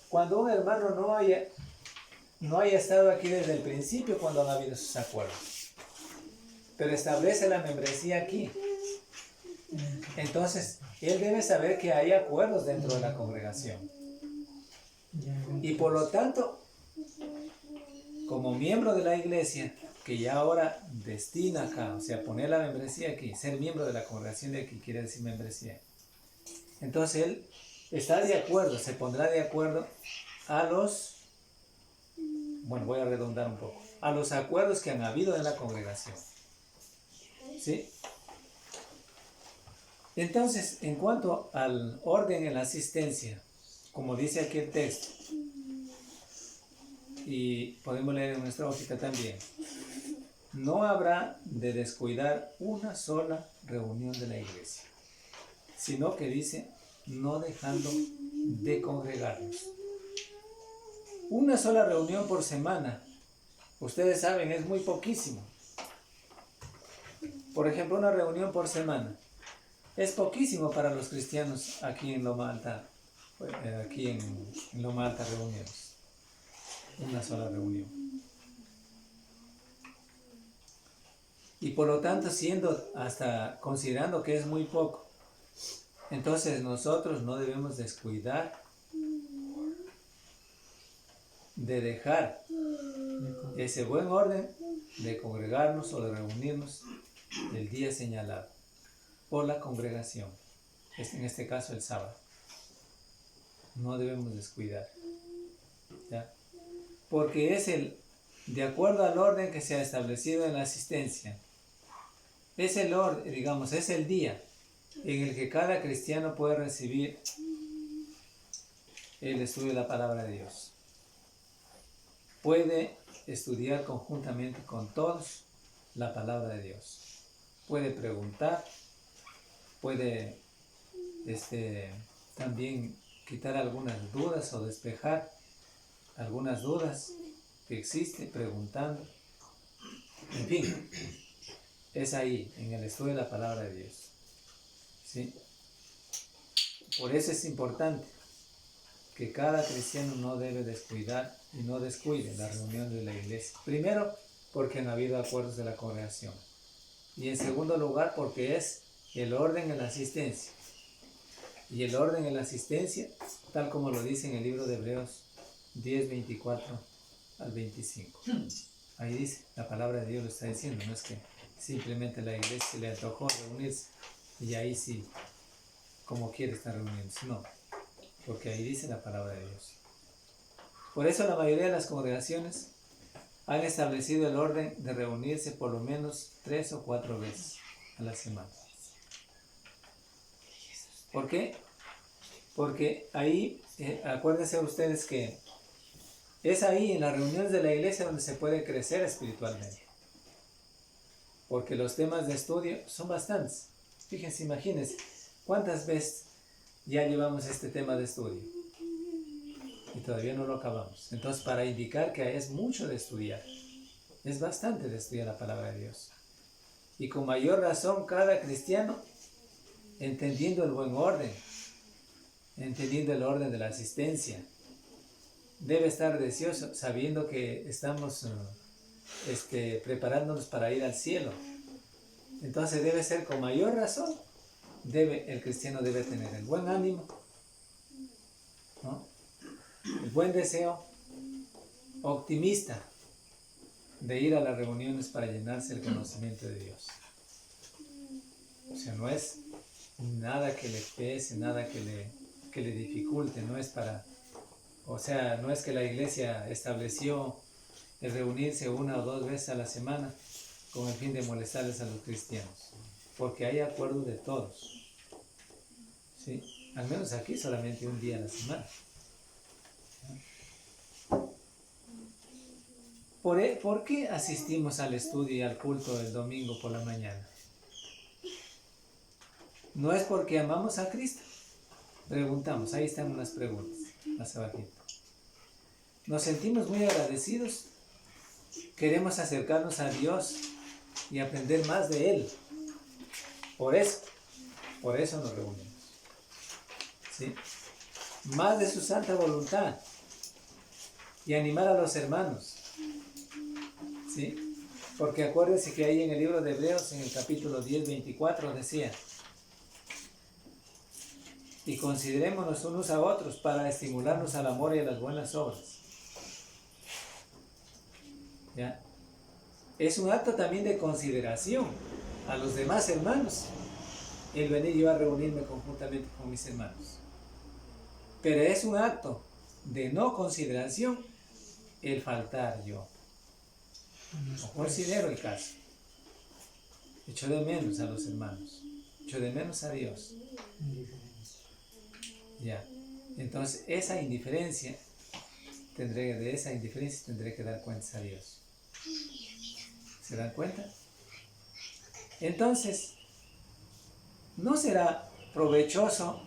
cuando un hermano no haya estado aquí desde el principio, cuando han habido sus acuerdos, pero establece la membresía aquí, entonces él debe saber que hay acuerdos dentro de la congregación. Y por lo tanto, como miembro de la iglesia, que ya ahora destina acá, o sea, poner la membresía aquí, ser miembro de la congregación de aquí, quiere decir membresía. Entonces él está de acuerdo, se pondrá de acuerdo a los, bueno, voy a redundar un poco, a los acuerdos que han habido en la congregación. ¿Sí? Entonces, en cuanto al orden en la asistencia, como dice aquí el texto, y podemos leer en nuestra hojita también, no habrá de descuidar una sola reunión de la iglesia, sino que dice, no dejando de congregarnos. Una sola reunión por semana, ustedes saben, es muy poquísimo. Por ejemplo, una reunión por semana es poquísimo para los cristianos aquí en Loma Alta, aquí en Loma Alta reuniones. Una sola reunión. Y por lo tanto, considerando que es muy poco, entonces nosotros no debemos descuidar de dejar ese buen orden de congregarnos o de reunirnos el día señalado por la congregación, en este caso el sábado. No debemos descuidar, ¿ya? Porque es de acuerdo al orden que se ha establecido en la asistencia, es el orden, digamos, es el día en el que cada cristiano puede recibir el estudio de la palabra de Dios. Puede estudiar conjuntamente con todos la palabra de Dios. Puede preguntar, puede también quitar algunas dudas o despejar algunas dudas que existen preguntando. En fin, es ahí, en el estudio de la palabra de Dios. ¿Sí? Por eso es importante que cada cristiano no debe descuidar y no descuide la reunión de la iglesia. Primero, porque no ha habido acuerdos de la congregación. Y en segundo lugar, porque es el orden en la asistencia. Y el orden en la asistencia, tal como lo dice en el libro de Hebreos 10, 24 al 25. Ahí dice, la palabra de Dios lo está diciendo, no es que simplemente la iglesia le antojó reunirse y ahí sí, como quiere estar reuniéndose. No, porque ahí dice la palabra de Dios. Por eso la mayoría de las congregaciones han establecido el orden de reunirse por lo menos 3 o 4 veces a la semana. ¿Por qué? Porque ahí, acuérdense ustedes que es ahí en las reuniones de la iglesia donde se puede crecer espiritualmente. Porque los temas de estudio son bastantes. Fíjense, imagínense, ¿cuántas veces ya llevamos este tema de estudio? Y todavía no lo acabamos. Entonces, para indicar que es mucho de estudiar, es bastante de estudiar la palabra de Dios. Y con mayor razón, cada cristiano, entendiendo el buen orden, entendiendo el orden de la asistencia, debe estar deseoso, sabiendo que estamos preparándonos para ir al cielo. Entonces debe ser con mayor razón, el cristiano debe tener el buen ánimo, ¿no? El buen deseo, optimista, de ir a las reuniones para llenarse el conocimiento de Dios. O sea, no es nada que le pese, nada que le dificulte, no es para... O sea, no es que la iglesia estableció el reunirse 1 o 2 veces a la semana con el fin de molestarles a los cristianos, porque hay acuerdo de todos. ¿Sí? Al menos aquí solamente un día a la semana. ¿Por qué asistimos al estudio y al culto del domingo por la mañana? No es porque amamos a Cristo. Preguntamos, ahí están unas preguntas, más abajito. Nos sentimos muy agradecidos. Queremos acercarnos a Dios y aprender más de Él. Por eso nos reunimos. ¿Sí? Más de su santa voluntad y animar a los hermanos. ¿Sí? Porque acuérdense que ahí en el libro de Hebreos, en el capítulo 10, 24, decía: y considerémonos unos a otros para estimularnos al amor y a las buenas obras. ¿Ya? Es un acto también de consideración a los demás hermanos el venir yo a reunirme conjuntamente con mis hermanos. Pero es un acto de no consideración el faltar yo. No considero el caso. Echo de menos a los hermanos. Echo de menos a Dios. Ya. Entonces, de esa indiferencia tendré que dar cuentas a Dios. ¿Se dan cuenta? Entonces, ¿no será provechoso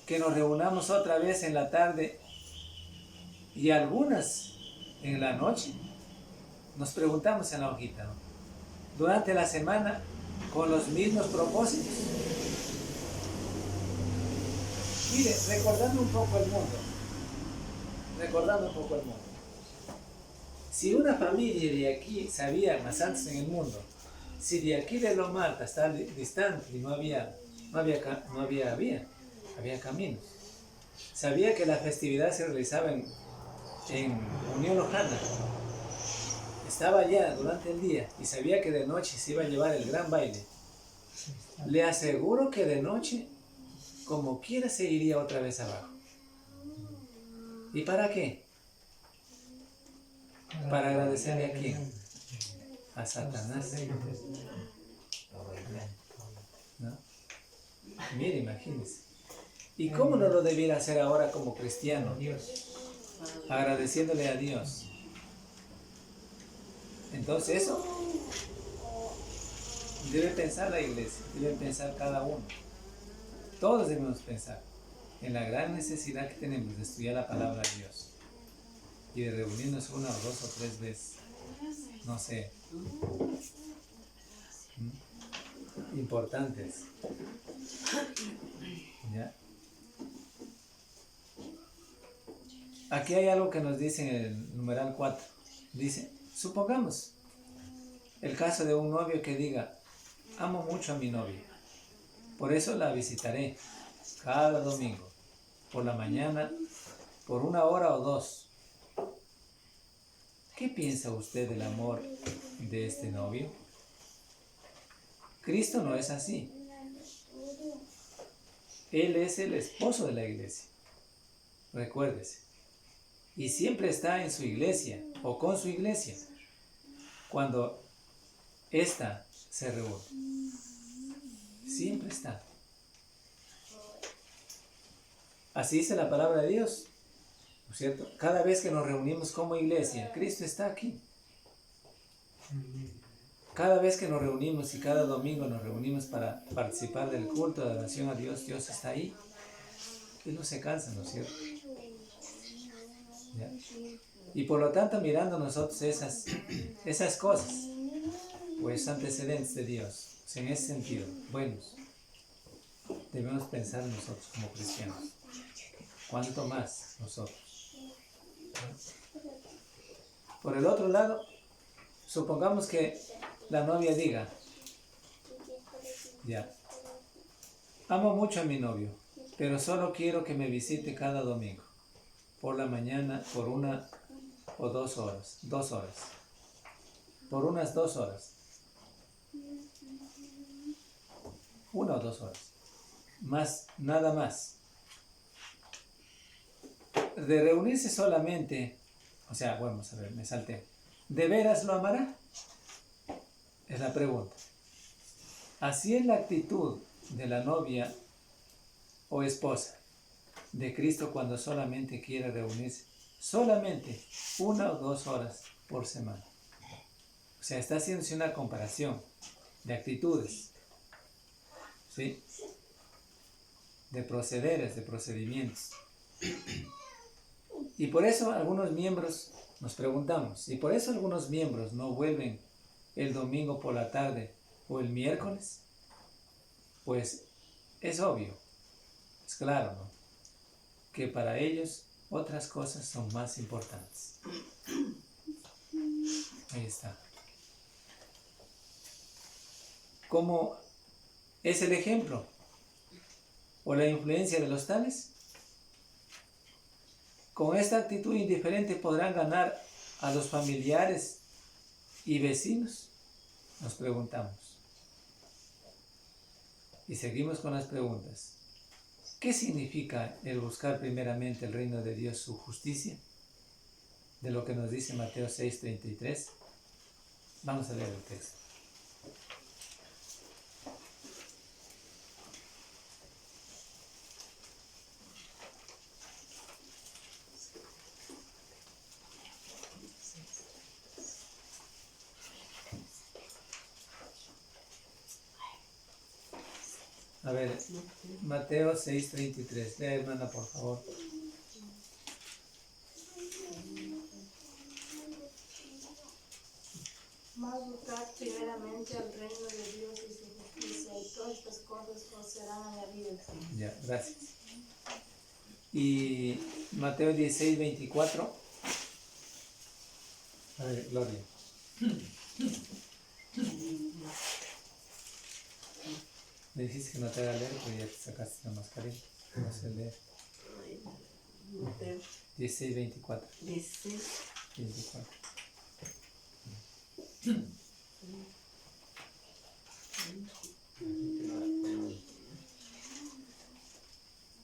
que nos reunamos otra vez en la tarde y algunas en la noche? Nos preguntamos en la hojita, ¿no? Durante la semana con los mismos propósitos. Mire, recordando un poco el mundo. Si una familia de aquí sabía más antes en el mundo, si de aquí de Loma Alta está distante y había caminos, sabía que la festividad se realizaba en Unión Lojana, estaba allá durante el día y sabía que de noche se iba a llevar el gran baile, le aseguro que de noche, como quiera, se iría otra vez abajo. ¿Y para qué? Para agradecerle a quién, a Satanás. ¿No? Mire, imagínense. ¿Y cómo no lo debiera hacer ahora como cristiano? Dios. Agradeciéndole a Dios. Entonces eso debe pensar la iglesia, debe pensar cada uno. Todos debemos pensar en la gran necesidad que tenemos de estudiar la palabra de Dios y de reunirnos una o dos o tres veces, no sé, importantes. ¿Ya? Aquí hay algo que nos dice en el numeral 4. Dice, supongamos el caso de un novio que diga, amo mucho a mi novia, por eso la visitaré cada domingo, por la mañana, por 1 hora o 2. ¿Qué piensa usted del amor de este novio? Cristo no es así. Él es el esposo de la iglesia. Recuérdese. Y siempre está en su iglesia o con su iglesia cuando ésta se reúne. Siempre está. Así dice la palabra de Dios, ¿no es cierto? Cada vez que nos reunimos como iglesia, Cristo está aquí. Cada vez que nos reunimos y cada domingo nos reunimos para participar del culto de adoración a Dios, Dios está ahí. Él no se cansa, ¿no es cierto? ¿Ya? Y por lo tanto, mirando nosotros esas cosas, pues antecedentes de Dios, pues en ese sentido, buenos, debemos pensar nosotros como cristianos. ¿Cuánto más nosotros? Por el otro lado, supongamos que la novia diga, ya, amo mucho a mi novio, pero solo quiero que me visite cada domingo, por la mañana, por 1 o 2 horas, 2 horas, por unas 2 horas, 1 o 2 horas, más, nada más. De reunirse solamente, o sea, vamos a ver, me salté. ¿De veras lo amará? Es la pregunta. Así es la actitud de la novia o esposa de Cristo cuando solamente quiere reunirse, solamente 1 o 2 horas por semana. O sea, está haciéndose una comparación de actitudes, ¿sí? De procederes, de procedimientos. Y por eso algunos miembros nos preguntamos, ¿y por eso algunos miembros no vuelven el domingo por la tarde o el miércoles? Pues es obvio, es claro, ¿no? Que para ellos otras cosas son más importantes. Ahí está. ¿Cómo es el ejemplo o la influencia de los tales? Con esta actitud indiferente podrán ganar a los familiares y vecinos, nos preguntamos. Y seguimos con las preguntas. ¿Qué significa el buscar primeramente el reino de Dios, su justicia? De lo que nos dice Mateo 6:33. Vamos a leer el texto. A ver, Mateo 6:33. Lea, hermana, por favor. Mas buscad primeramente el reino de Dios y su justicia, y todas estas cosas os serán añadidas. Ya, gracias. Y Mateo 16:24. A ver, Gloria. Me dijiste que no te haga leer, pero ya te sacaste la mascarilla. No sé leer. 16:24. 24.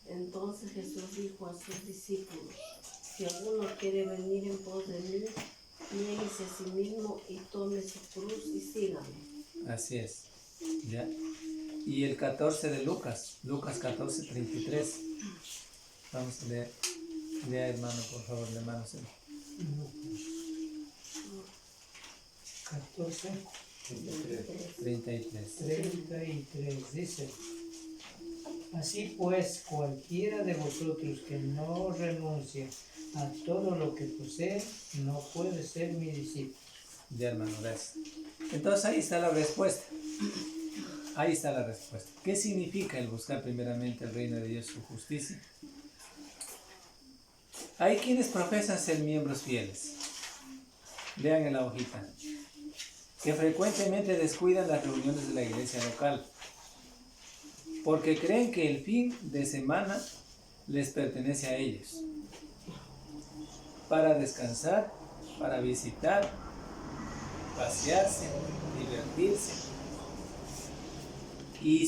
Entonces Jesús dijo a sus discípulos, si alguno quiere venir en pos de mí, niéguese a sí mismo y tome su cruz y sígame. Así es. ¿Ya? y el 14 de Lucas, Lucas 14, 33. Vamos a leer. Lea, hermano, por favor, de manos. 14, 33. 33 dice: así pues, cualquiera de vosotros que no renuncie a todo lo que posee, no puede ser mi discípulo. Ya, hermano, gracias. Entonces ahí está la respuesta. Ahí está la respuesta. ¿Qué significa el buscar primeramente el reino de Dios y su justicia? Hay quienes profesan ser miembros fieles. Vean en la hojita. Que frecuentemente descuidan las reuniones de la iglesia local. Porque creen que el fin de semana les pertenece a ellos. Para descansar, para visitar, pasearse, divertirse. Y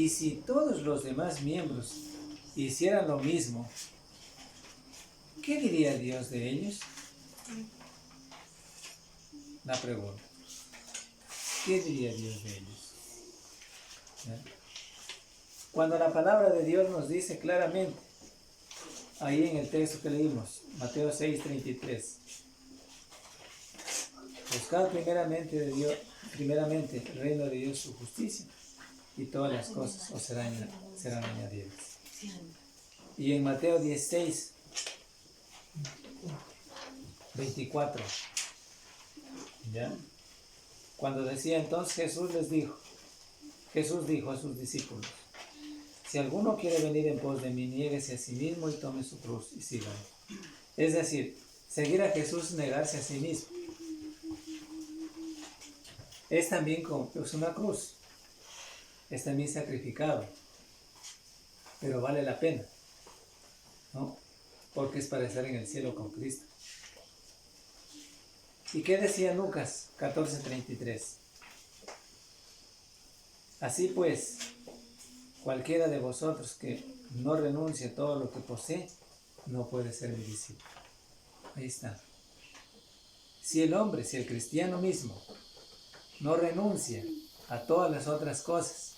si todos los demás miembros hicieran lo mismo, ¿qué diría Dios de ellos? La pregunta. ¿Qué diría Dios de ellos? ¿Ya? Cuando la palabra de Dios nos dice claramente, ahí en el texto que leímos, Mateo 6, 33, buscad primeramente el reino de Dios, su justicia, y todas las cosas os serán añadidas. Y en Mateo 16, 24, ¿ya? Cuando decía entonces Jesús dijo a sus discípulos: si alguno quiere venir en pos de mí, niéguese a sí mismo y tome su cruz y sígame. Es decir, seguir a Jesús es negarse a sí mismo. Es también es una cruz, es también sacrificado, pero vale la pena, ¿no? Porque es para estar en el cielo con Cristo. ¿Y qué decía Lucas 14:33? Así pues, cualquiera de vosotros que no renuncie a todo lo que posee, no puede ser mi discípulo. Ahí está. Si el cristiano mismo, no renuncia a todas las otras cosas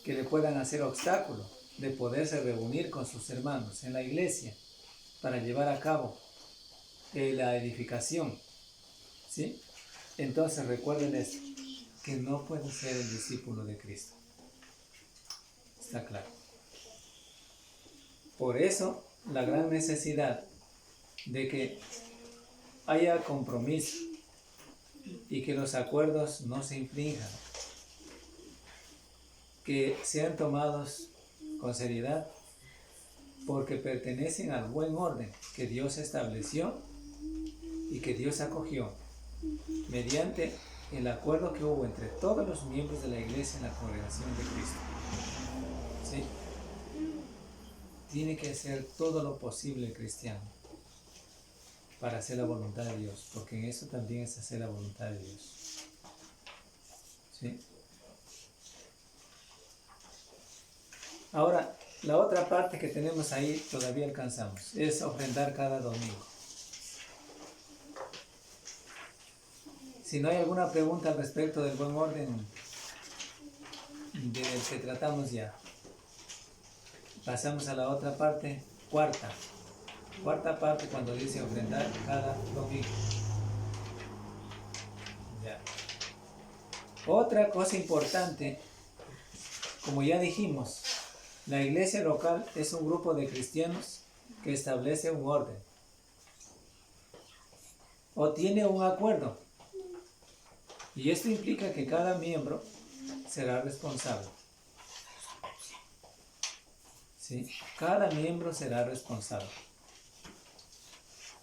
que le puedan hacer obstáculo de poderse reunir con sus hermanos en la iglesia para llevar a cabo la edificación, ¿sí? Entonces recuerden esto, que no puede ser el discípulo de Cristo. Está claro. Por eso la gran necesidad de que haya compromiso y que los acuerdos no se infrinjan, que sean tomados con seriedad, porque pertenecen al buen orden que Dios estableció y que Dios acogió mediante el acuerdo que hubo entre todos los miembros de la iglesia en la congregación de Cristo. ¿Sí? Tiene que hacer todo lo posible el cristiano para hacer la voluntad de Dios, porque en eso también es hacer la voluntad de Dios. ¿Sí? Ahora, la otra parte que tenemos ahí, todavía alcanzamos, es ofrendar cada domingo. Si no hay alguna pregunta al respecto del buen orden del que tratamos ya, pasamos a la otra parte, cuarta parte, cuando dice ofrendar cada domingo. Ya. Otra cosa importante, como ya dijimos, la iglesia local es un grupo de cristianos que establece un orden o tiene un acuerdo, y esto implica que cada miembro será responsable. ¿Sí? Cada miembro será responsable.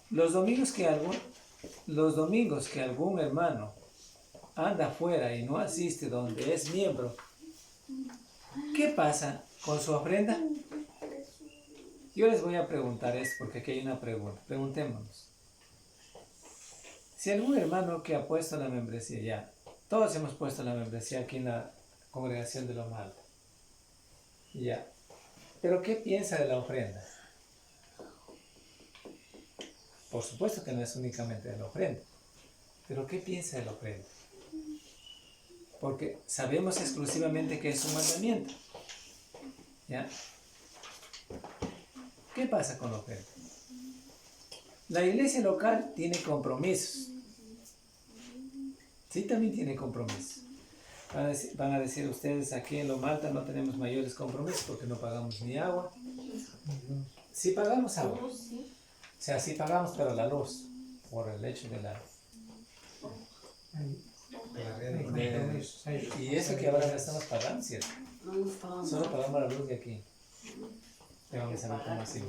Los domingos que algún hermano anda afuera y no asiste donde es miembro, ¿qué pasa con su ofrenda? Yo les voy a preguntar esto porque aquí hay una pregunta. Preguntémonos. Si algún hermano que ha puesto la membresía ya, todos hemos puesto la membresía aquí en la congregación de Loma Alta, ya, pero ¿qué piensa de la ofrenda? Por supuesto que no es únicamente de la ofrenda, pero ¿qué piensa de la ofrenda? porque sabemos exclusivamente que es un mandamiento. ¿Ya? ¿Qué pasa con la ofrenda? La iglesia local tiene compromisos. Sí, también tiene compromisos. Van a decir ustedes, aquí en Lomalta no tenemos mayores compromisos porque no pagamos ni agua. Sí pagamos agua. No, sí. O sea, sí pagamos, pero la luz, por el hecho de la... Y eso que ahora no estamos pagando, ¿cierto? No nos pagamos. Solo pagamos la luz de aquí. Tengo que saber cómo así.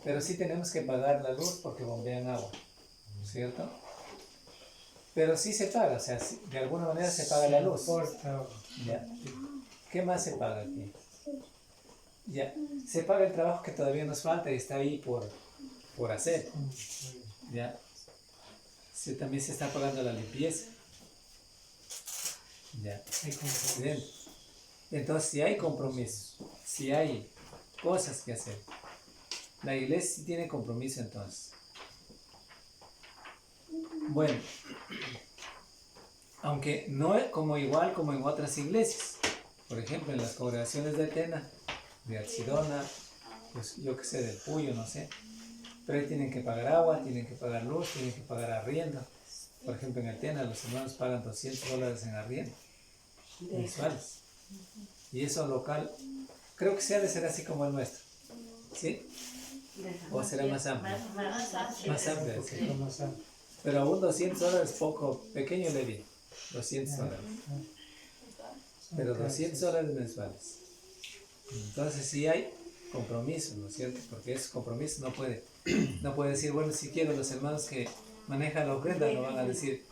Pero sí tenemos que pagar la luz porque bombean agua, ¿cierto? Pero sí se paga, o sea, de alguna manera se paga la luz. ¿Ya? ¿Qué más se paga aquí? Ya, se paga el trabajo que todavía nos falta y está ahí por hacer. ¿Ya? También se está pagando la limpieza. ¿Ya? Bien. Entonces, si hay compromisos, si hay cosas que hacer, la iglesia sí tiene compromiso entonces. Bueno, aunque no es igual como en otras iglesias. Por ejemplo, en las congregaciones de Tena, de Archidona, pues yo que sé, del Puyo, no sé. Pero ahí tienen que pagar agua, tienen que pagar luz, tienen que pagar arriendo. Por ejemplo, en el Tena los hermanos pagan $200 en arriendo mensuales. Y eso local, creo que se ha de ser así como el nuestro. ¿Sí? ¿O será más amplio? Más amplio, sí. Pero aún $200 poco, pequeño le di. $200. Pero $200 mensuales. Entonces sí hay compromiso, ¿no es cierto? Porque esos compromisos no puede decir, bueno, si quiero los hermanos que manejan la ofrenda, no van a decir,